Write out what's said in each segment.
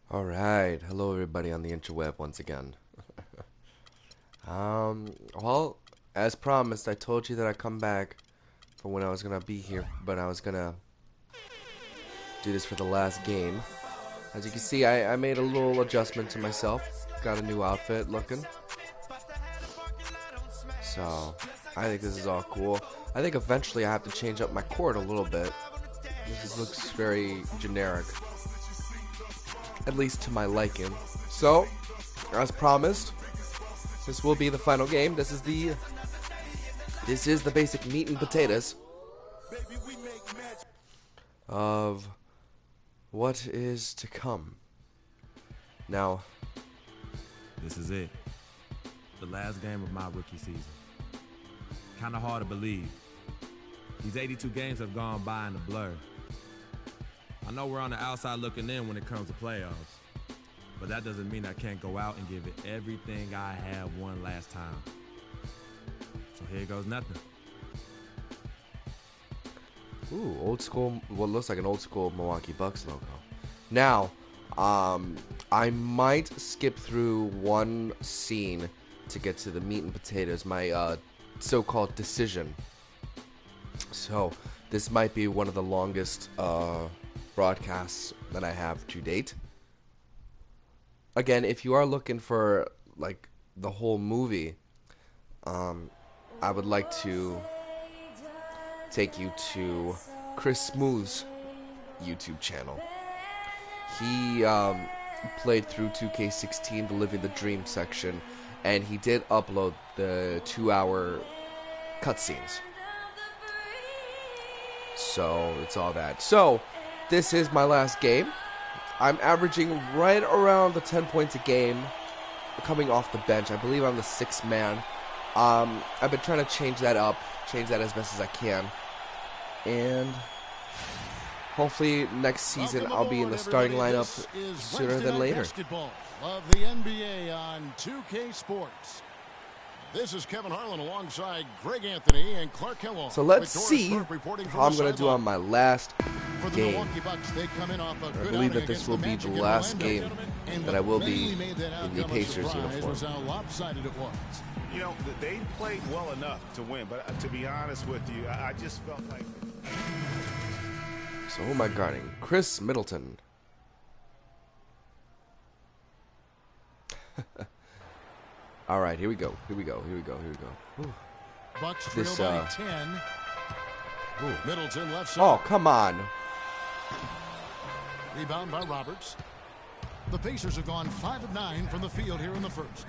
Alright, hello everybody on the interweb once again. Well, as promised, I told you that I'd come back for when I was gonna be here, but I was gonna do this for the last game. As you can see, I made a little adjustment to myself. Got a new outfit looking. So, I think this is all cool. I think eventually I have to change up my cord a little bit. This looks very generic. At least to my liking. So, as promised, this will be the final game. This is the basic meat and potatoes of what is to come. Now, this is it. The last game of my rookie season. Kinda hard to believe. These 82 games have gone by in a blur. I know we're on the outside looking in when it comes to playoffs, but that doesn't mean I can't go out and give it everything I had one last time. So here goes nothing. ooh, old school, what looks like an old school Milwaukee Bucks logo. Now, I might skip through one scene to get to the meat and potatoes, my so-called decision. So, this might be one of the longest broadcasts that I have to date. Again, if you are looking for like the whole movie, I would like to take you to Chris Smooth's YouTube channel. He played through 2K16, the Living the Dream section, and he did upload the 2-hour cutscenes. So, it's all that. So, this is my last game. I'm averaging right around the 10 points a game coming off the bench. I believe I'm the 6th man. I've been trying to change that up, change that as best as I can. And hopefully next season I'll be in the starting lineup sooner than later. Basketball of the NBA on 2K Sports. This is Kevin Harlan alongside Greg Anthony and Clark Kellogg. So let's see how I'm going to do on my last game. I believe that this will be the last game that I will be in the Pacers uniform. You know, they played well enough to win, but to be honest with you, I just felt like... So who am I guarding? Chris Middleton. All right, here we go. Here we go. Whew. Bucks This, trail by 10. Ooh. Middleton left side. Oh, come on. Rebound by Roberts. The Pacers have gone 5 of 9 from the field here in the first.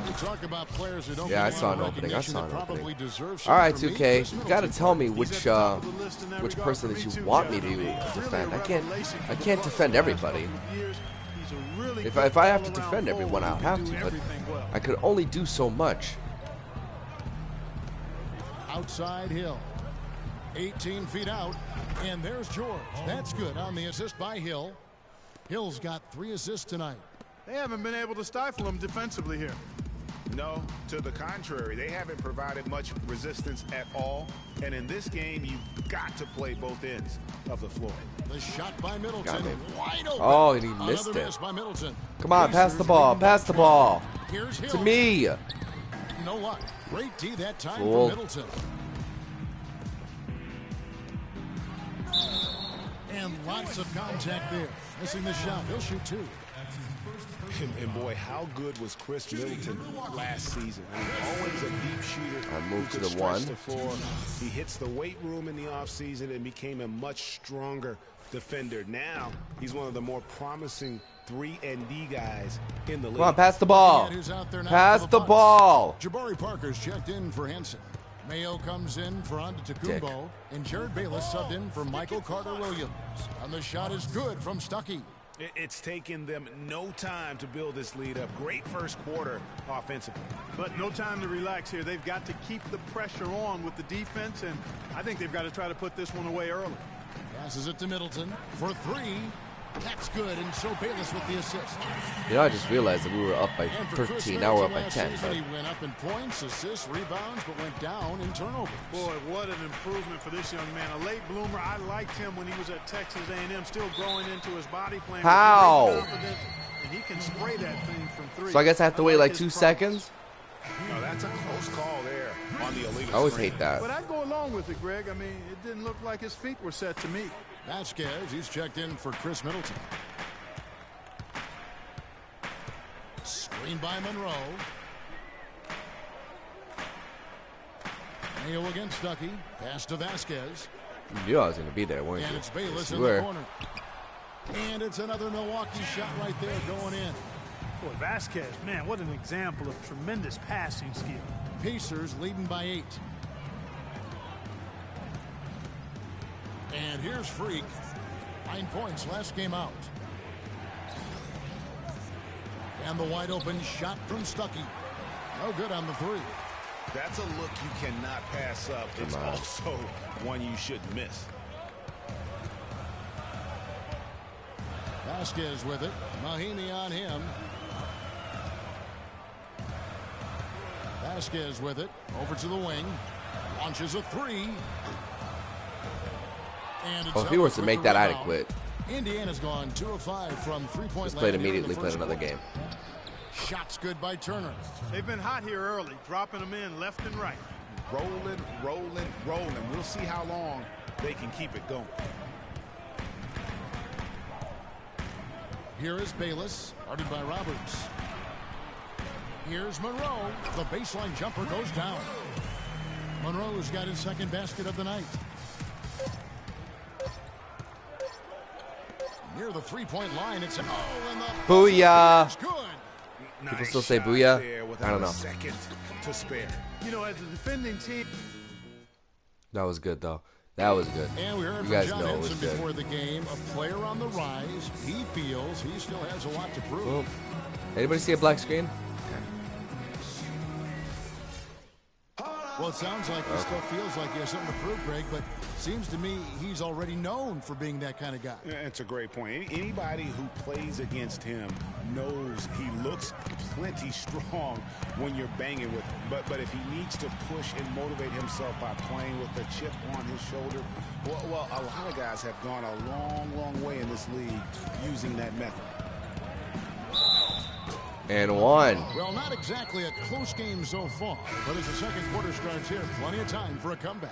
We talk about players who don't. Yeah, I saw an opening. All right, 2K, you got to tell me which person that you want me to defend. I can't defend everybody. If I have to defend everyone, I'll have to, but I could only do so much. Outside Hill. 18 feet out. And there's George. That's good on the assist by Hill. Hill's got 3 assists tonight. They haven't been able to stifle him defensively here. No, to the contrary. They haven't provided much resistance at all. And in this game, you've got to play both ends of the floor. The shot by Middleton. Wide open. Oh, and he missed Another it. miss by Middleton. Come on, pass the ball. Pass the ball. Here's Hill. To me. No luck. Great D that time Cool. for Middleton. And lots of contact there. Missing the shot. He'll shoot 2. And boy, how good was Chris Middleton last season? I mean, always a deep shooter. I moved who to could the 1. stretch the floor. He hits the weight room in the offseason and became a much stronger defender. Now, he's one of the more promising 3-and-D guys in the league. Come on, pass the ball. Pass the ball. Jabari Parker's checked in for Henson. Mayo comes in for Antetokounmpo. And Jared Bayless subbed in for Michael Carter-Williams. And the shot is good from Stuckey. It's taken them no time to build this lead up. Great first quarter offensively. But no time to relax here. They've got to keep the pressure on with the defense, and I think they've got to try to put this one away early. Passes it to Middleton for 3. That's good, and so Bayless with the assist. You know, I just realized that we were up by And for Chris 13. Now we're up by Middleton 10. last season, he went up in points, assists, rebounds, but went down in turnovers. Boy, what an improvement for this young man. A late bloomer. I liked him when he was at Texas A&M, still growing into his body, playing with How? great confidence, and he can spray that thing from three. So I guess I have to wait like his 2 promise. seconds? No, that's a close call there on the illegal I always screen. hate that. But I'd go along with it, Greg. I mean, it didn't look like his feet were set to me. Vasquez, he's checked in for Chris Middleton. Screen by Monroe. Mayo against Stuckey. Pass to Vasquez. You knew I was going to be there, weren't And you? it's Bayless Yes, you in the were. corner. And it's another Milwaukee shot right there going in. Boy, Vasquez, man, what an example of tremendous passing skill. Pacers leading by 8. And here's Freak. 9 points last game out. And the wide open shot from Stuckey. No good on the 3. That's a look you cannot pass up. It's on. also one you shouldn't miss. Vasquez with it. Mahimi on him. Vasquez with it. Over to the wing. Launches a 3. And it's Oh, if he was to with make the that, I'd rebound. have quit. Indiana's gone 2 of 5 from 3-point Just land played here in the immediately, played first another quarter. game. Shots good by Turner. They've been hot here early, dropping them in left and right. Rolling, rolling, rolling. We'll see how long they can keep it going. Here is Bayless, guarded by Roberts. Here's Monroe. The baseline jumper goes down. Monroe's got his second basket of the night. Near the 3-point line, it's and the Booyah! it's good. People Nice still say shot booyah? there with I don't a know. second to spare. You know, as a defending team, That was good, though. That was good. And we heard You from guys John know it was Henson good. before the game, a player on the rise. He feels he still has a lot to prove. Boom. Anybody see a black screen? Well, it sounds like he still feels like he has something to prove, Greg, but seems to me he's already known for being that kind of guy. Yeah, it's a great point. Anybody who plays against him knows he looks plenty strong when you're banging with him. But if he needs to push and motivate himself by playing with the chip on his shoulder, well, a lot of guys have gone a long, long way in this league using that method. And one. Well, not exactly a close game so far, but as the second quarter starts here, plenty of time for a comeback.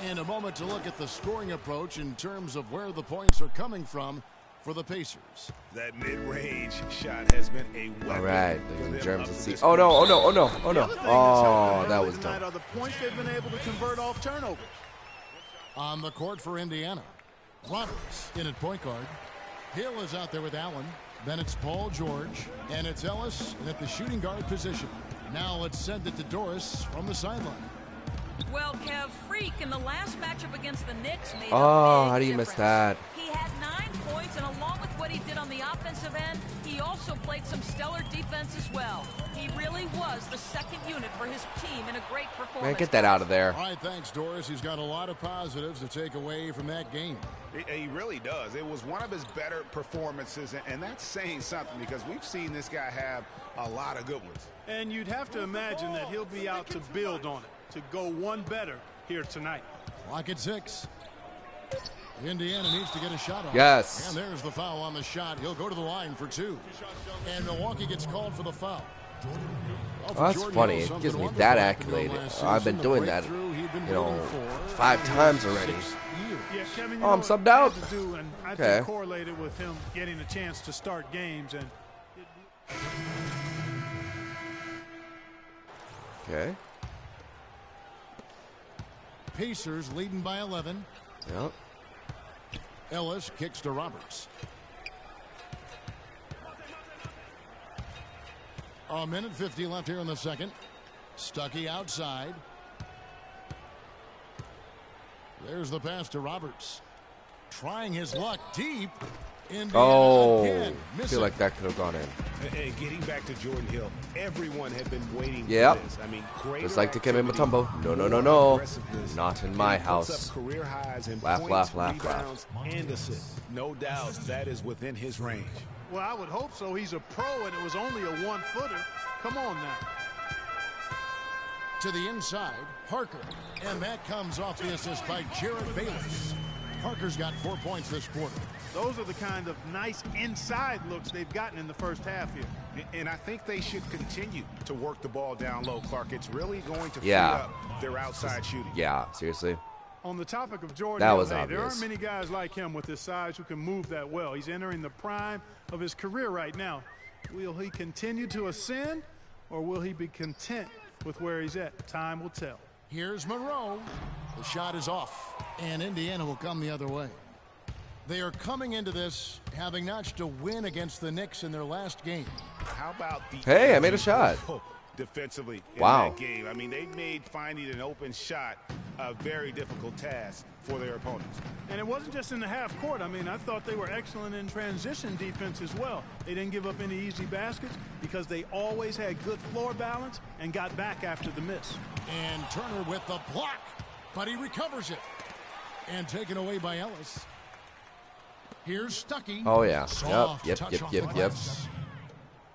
And a moment to look at the scoring approach in terms of where the points are coming from for the Pacers. That mid-range shot has been a weapon. All right, for ladies and them germs. up Let's to see. this Oh no! point. Oh no! Oh no! Oh the no! other thing that's Oh, helped that them was tonight dumb. are the points they've been able to convert off turnovers. On the court for Indiana, Roberts in at point guard. Hill is out there with Allen. Then it's Paul George, and it's Ellis at the shooting guard position. Now let's send it to Doris from the sideline. Well, Kev, Freak in the last matchup against the Knicks made Oh, a big how do you miss difference. that? He had 9 points, and along with what he did on the offensive end, he also played some stellar defense as well. He really was the second unit for his team in a great performance. Man, get that out of there. All right, thanks, Doris. He's got a lot of positives to take away from that game. He really does. It was one of his better performances, and that's saying something because we've seen this guy have a lot of good ones. And you'd have to imagine that he'll be out to build on it, to go one better here tonight. Clock at 6. Indiana needs to get a shot off. Yes. And there's the foul on the shot. He'll go to the line for 2. And Milwaukee gets called for the foul. Well, for Oh, that's Jordan funny. Hill, It something gives me wonderful that happened to him accolade. last I've been season. The doing that, breakthrough he'd been you know, waiting for 5 times for already. 6 years. Yeah, Kevin, Oh, I'm what subbed he out? had to do, and I Okay. think correlated with him getting a chance to start games. And Okay. Pacers leading by 11. Yep. Ellis kicks to Roberts. A minute 50 left here in the second. Stuckey outside. There's the pass to Roberts. Trying his luck deep. Indiana Oh, again, I missing. feel like that could have gone in. And getting back to Jordan Hill, everyone had been waiting Yep. for this. I mean, greater Just like Dikembe activity, Mutombo. No, no, no, more no. aggressiveness, Not in and my he puts house. up career highs in Laugh, points, laugh, laugh, rebounds, and assists. No doubt that is within his range. Well, I would hope so. He's a pro, and it was only a one-footer. Come on now. To the inside, Parker. And that comes off the assist by Jared Bayless. Parker's got 4 points this quarter. Those are the kind of nice inside looks they've gotten in the first half here. And I think they should continue to work the ball down low, Clark. It's really going to free Yeah. up their outside shooting. Yeah, seriously. On the topic of Jordan That Hill, was there obvious. aren't many guys like him with his size who can move that well. He's entering the prime of his career right now. Will he continue to ascend, or will he be content with where he's at? Time will tell. Here's Monroe. The shot is off, and Indiana will come the other way. They are coming into this having notched a win against the Knicks in their last game. How about the Hey, I made a shot. defensively in Wow. that game? I mean, they made finding an open shot a very difficult task for their opponents. And it wasn't just in the half court. I mean, I thought they were excellent in transition defense as well. They didn't give up any easy baskets because they always had good floor balance and got back after the miss. And Turner with the block, but he recovers it. And taken away by Ellis. Here's Stuckey. Oh, yeah. Soft Yep, touch yep, off yep, the yep. glass.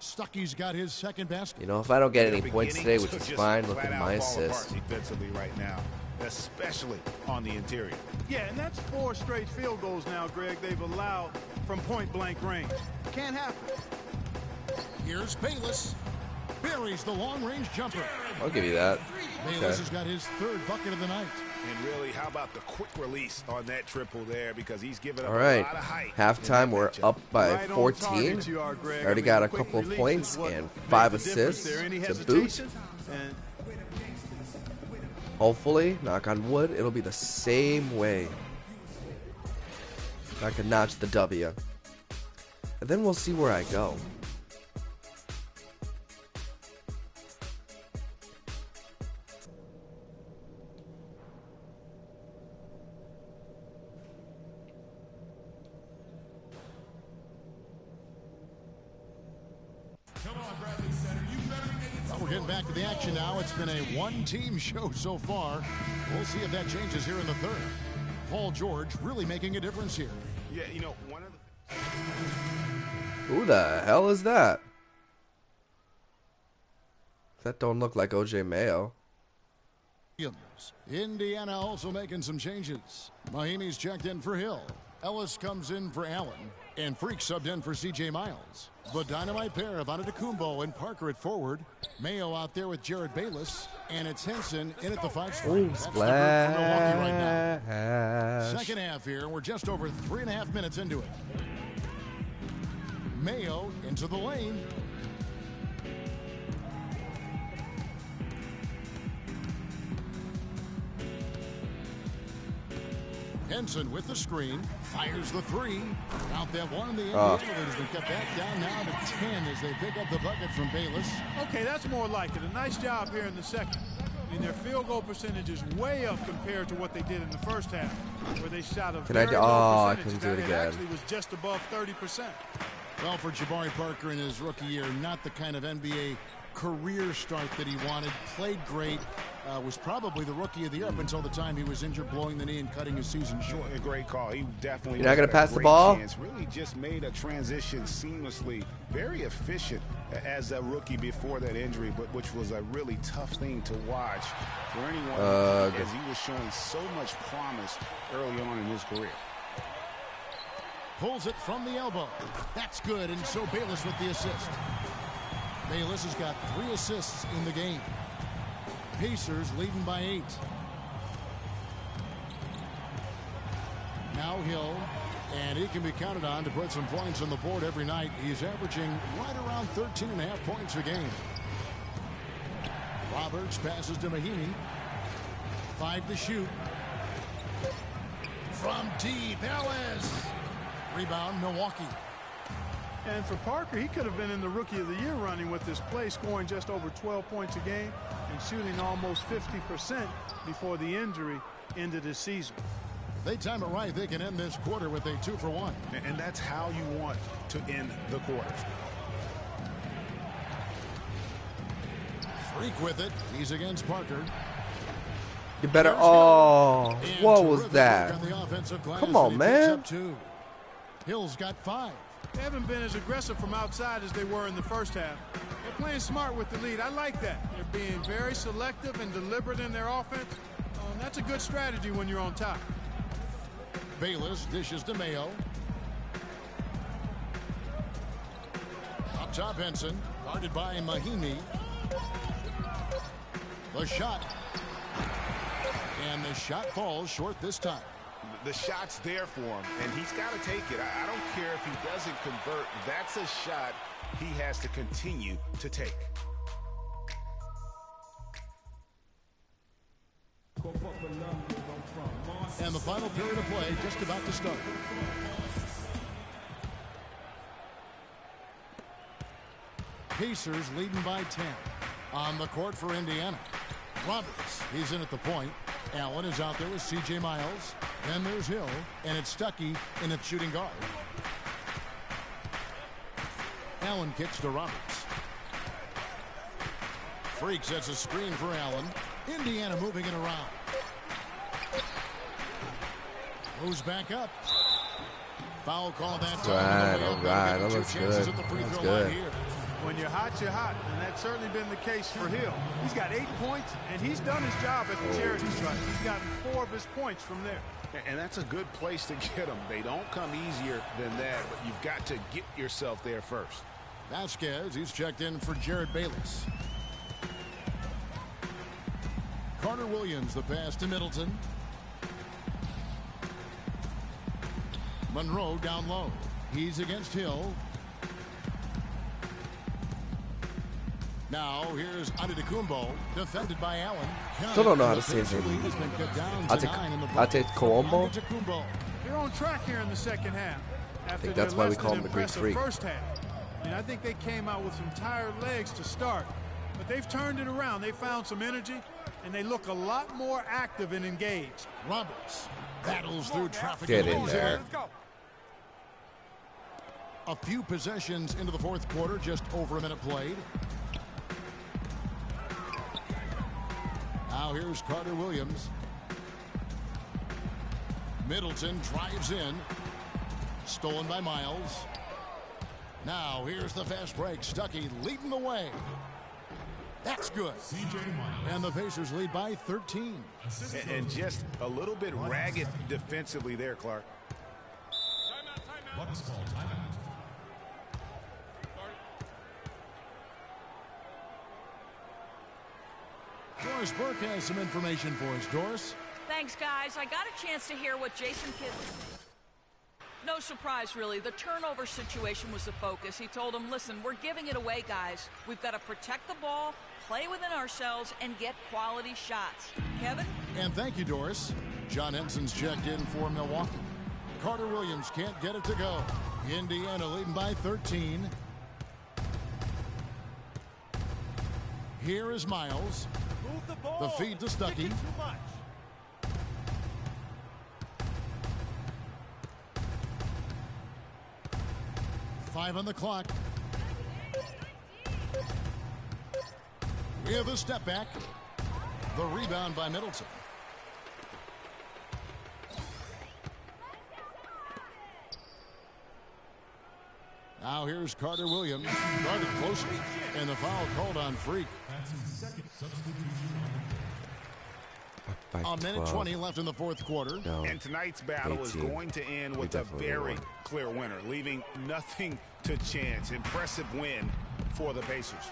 Stuckey's got his second basket. You know, if I don't get any They're points beginning today, which to is just fine, look flat at out my fall apart assist. defensively right now, especially on the interior. Yeah, and that's 4 straight field goals now, Greg, they've allowed from point-blank range. Can't happen. Here's Bayless. Buries the long-range jumper. I'll give you that. Bayless Okay. has got his 3rd bucket of the night. And really, how about the quick release on that triple there, because he's given up All right. a lot of height. Halftime, we're up by Right on 14. target you are, Greg. Already I mean, got the a quick couple of release points is what and made 5 the difference assists there. Any to boot. hesitation? And Hopefully, knock on wood, it'll be the same way. I can notch the W. And then we'll see where I go. Well, we're getting back to the action now. It's been a one-team show so far. We'll see if that changes here in the 3rd. Paul George really making a difference here. Yeah, you know, one of the Who the hell is that? That don't look like OJ Mayo. Williams. Indiana also making some changes. Mahimi's checked in for Hill. Ellis comes in for Allen. And Freak subbed in for C.J. Miles. The dynamite pair of Antetokounmpo and Parker at forward. Mayo out there with Jared Bayless. And it's Henson in at the 5 spot. Ooh, That's the group for Milwaukee right now. splash. Second half here. We're just over 3.5 minutes into it. Mayo into the lane. Henson with the screen, fires the 3. Out that one, the Indiana lead has been cut back down now to 10 as they pick up the bucket from Bayless. okay, that's more like it. A nice job here in the second. I mean, their field goal percentage is way up compared to what they did in the first half, where they shot a Can I very do- low oh, I percentage. couldn't do it It again. actually was just above 30%. Well, for Jabari Parker in his rookie year, not the kind of NBA career start that he wanted. Played great. Was probably the rookie of the year up until the time he was injured, blowing the knee and cutting his season short. A great call. He definitely You're not gonna had a pass the great ball? chance. Really just made a transition seamlessly. Very efficient as a rookie before that injury, but which was a really tough thing to watch for anyone as he was showing so much promise early on in his career. Pulls it from the elbow. That's good, and so Bayless with the assist. Bayless has got 3 assists in the game. Pacers leading by 8. Now Hill, and he can be counted on to put some points on the board every night. He's averaging right around 13.5 points a game. Roberts passes to Mahimi. 5 to shoot. From deep, Ellis. Rebound, Milwaukee. And for Parker, he could have been in the Rookie of the Year running with this play, scoring just over 12 points a game and shooting almost 50% before the injury ended his season. They time it right. They can end this quarter with a 2-for-1. And that's how you want to end the quarter. Freak with it. He's against Parker. You better. Oh, And what was terrific that? work on the offensive glass, Come on, and he picks man. up 2. Hill's got 5. They haven't been as aggressive from outside as they were in the first half. They're playing smart with the lead. I like that. They're being very selective and deliberate in their offense. And that's a good strategy when you're on top. Bayless dishes to Mayo. Up top, Henson. Guarded by Mahimi. The shot. And the shot falls short this time. The shot's there for him, and he's got to take it. I don't care if he doesn't convert. That's a shot he has to continue to take. And the final period of play just about to start. Pacers leading by 10. On the court for Indiana. Roberts, he's in at the point. Allen is out there with C.J. Miles. Then there's Hill, and it's Stuckey in at shooting guard. Allen kicks to Roberts. Freak sets a screen for Allen. Indiana moving it around. Moves back up. Foul call that time. All right. That looks good. That's good. When you're hot, and that's certainly been the case for Hill. He's got 8 points, and he's done his job at the charity stripe. He's gotten 4 of his points from there. And that's a good place to get them. They don't come easier than that, but you've got to get yourself there first. Vasquez, he's checked in for Jared Bayless. Carter Williams, the pass to Middleton. Monroe down low. He's against Hill. Now here's Antetokounmpo, defended by Allen. Still don't know how to say his name. I'll take Colombo. They're on track here in the second half. I think that's why we call him the Greek Freak. First half. I think they came out with some tired legs to start, but they've turned it around. They found some energy, and they look a lot more active and engaged. Roberts battles through traffic. Get in there. A few possessions into the fourth quarter, just over a minute played. Now here's Carter Williams. Middleton drives in. Stolen by Miles. Now here's the fast break. Stuckey leading the way. That's good. And the Pacers lead by 13. And just a little bit ragged defensively there, Clark. Bucks call timeout. Doris Burke has some information for us. Doris? Thanks, guys. I got a chance to hear what Jason Kidd... No surprise, really. The turnover situation was the focus. He told them, listen, we're giving it away, guys. We've got to protect the ball, play within ourselves, and get quality shots. Kevin? And thank you, Doris. John Henson's checked in for Milwaukee. Carter Williams can't get it to go. Indiana leading by 13. Here is Miles. The feed to Stuckey. 5 on the clock. We have a step back. The rebound by Middleton. Now here's Carter Williams. Guarded closely. And the foul called on Freak. A minute 20 left in the fourth quarter. No. And tonight's battle 18. is going to end with a very clear winner, leaving nothing to chance. Impressive win for the Pacers.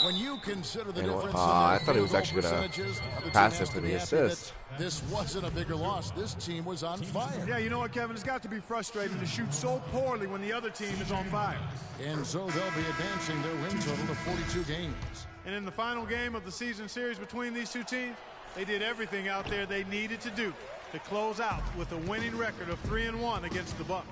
When you consider the difference, I thought he was actually going to pass it for the assist. This wasn't a bigger loss. This team was on fire. Yeah, you know what, Kevin? It's got to be frustrating to shoot so poorly when the other team is on fire. And so they'll be advancing their win total to 42 games. And in the final game of the season series between these two teams, they did everything out there they needed to do to close out with a winning record of 3-1 against the Bucks.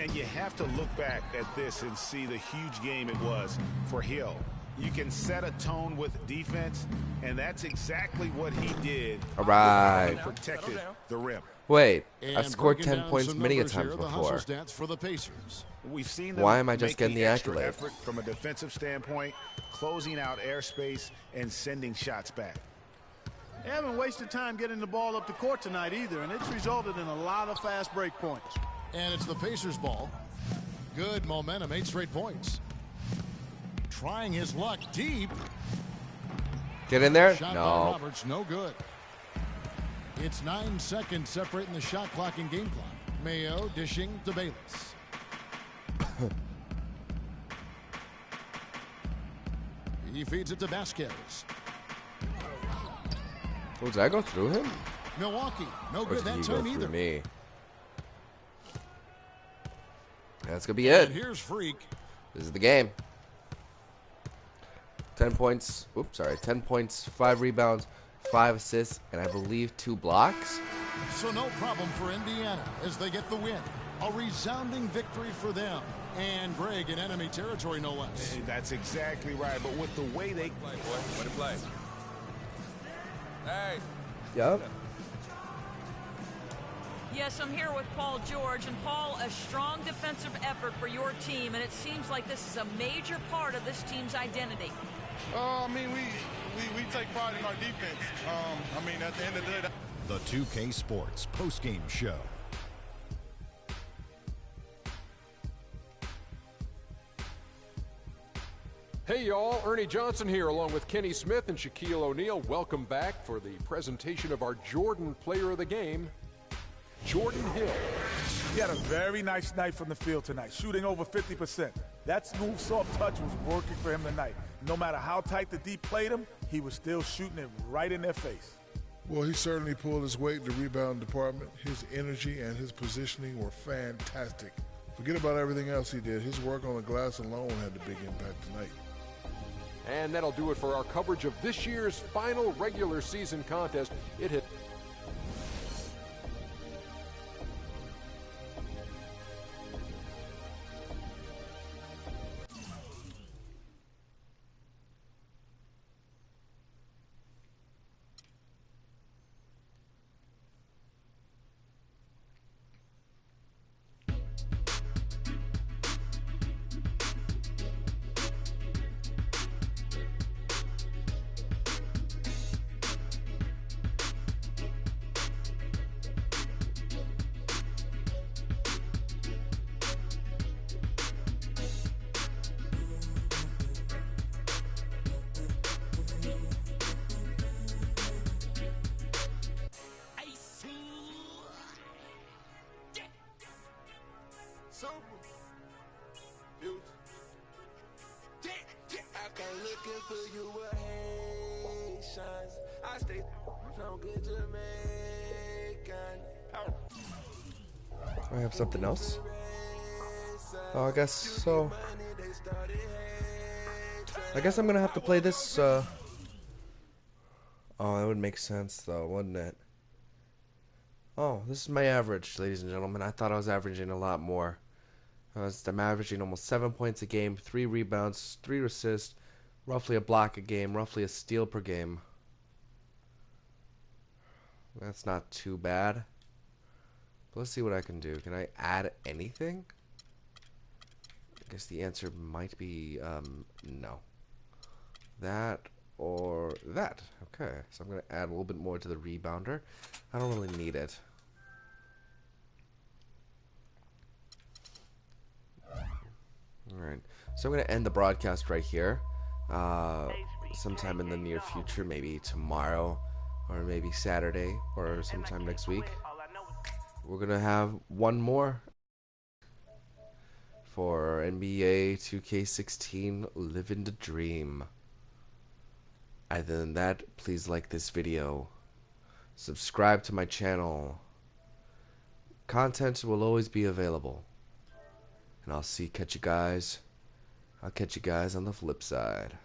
And you have to look back at this and see the huge game it was for Hill. You can set a tone with defense, and that's exactly what he did. All right. He protected the rim. Wait, I've And scored breaking 10 down points some many a numbers times here, the hustle before. stats for the Pacers. We've seen them Why am I just make getting the extra accolade? effort from a defensive standpoint, closing out airspace and sending shots back. They haven't wasted time getting the ball up the court tonight either, and it's resulted in a lot of fast break points. And it's the Pacers ball. Good momentum, 8 straight points. Trying his luck deep. Get in there? Shot by No. Roberts, no good. It's 9 seconds separating the shot clock and game clock. Mayo dishing to Bayless. He feeds it to Vasquez. Oh, did I go through him? Milwaukee, no Or good did that he go time through either. me? That's gonna be And it. here's Freak. This is the game. 10 points. Oops, sorry. 10 points, 5 rebounds, 5 assists, and I believe 2 blocks. So no problem for Indiana as they get the win. A resounding victory for them. And Greg in enemy territory, no less. That's exactly right. But with the way they Play, boy. Way to play. Hey. Yep. Yes, I'm here with Paul George. And Paul, a strong defensive effort for your team, and it seems like this is a major part of this team's identity. I mean, we take pride in our defense. I mean, at the end of the day, The 2K Sports postgame show. Hey y'all, Ernie Johnson here along with Kenny Smith and Shaquille O'Neal. Welcome back for the presentation of our Jordan Player of the Game, Jordan Hill. He had a very nice night from the field tonight, shooting over 50%. That smooth, soft touch was working for him tonight. No matter how tight the D played him, he was still shooting it right in their face. Well, he certainly pulled his weight in the rebound department. His energy and his positioning were fantastic. Forget about everything else he did. His work on the glass alone had a big impact tonight. And that'll do it for our coverage of this year's final regular season contest. It hit I have something else. Oh, I guess so. I guess I'm gonna have to play this. Oh, that would make sense, though, wouldn't it? Oh, this is my average, ladies and gentlemen. I thought I was averaging a lot more. I'm averaging almost 7 points a game, 3 rebounds, 3 assists, roughly a block a game, roughly a steal per game. That's not too bad. But let's see what I can do. Can I add anything? I guess the answer might be no. That or that. Okay, so I'm going to add a little bit more to the rebounder. I don't really need it. Alright, so I'm going to end the broadcast right here. Sometime in the near future, maybe tomorrow, or maybe Saturday, or sometime next week. We're going to have one more for NBA 2K16 Living the Dream. Other than that, please like this video. Subscribe to my channel. Content will always be available. And I'll catch you guys on the flip side.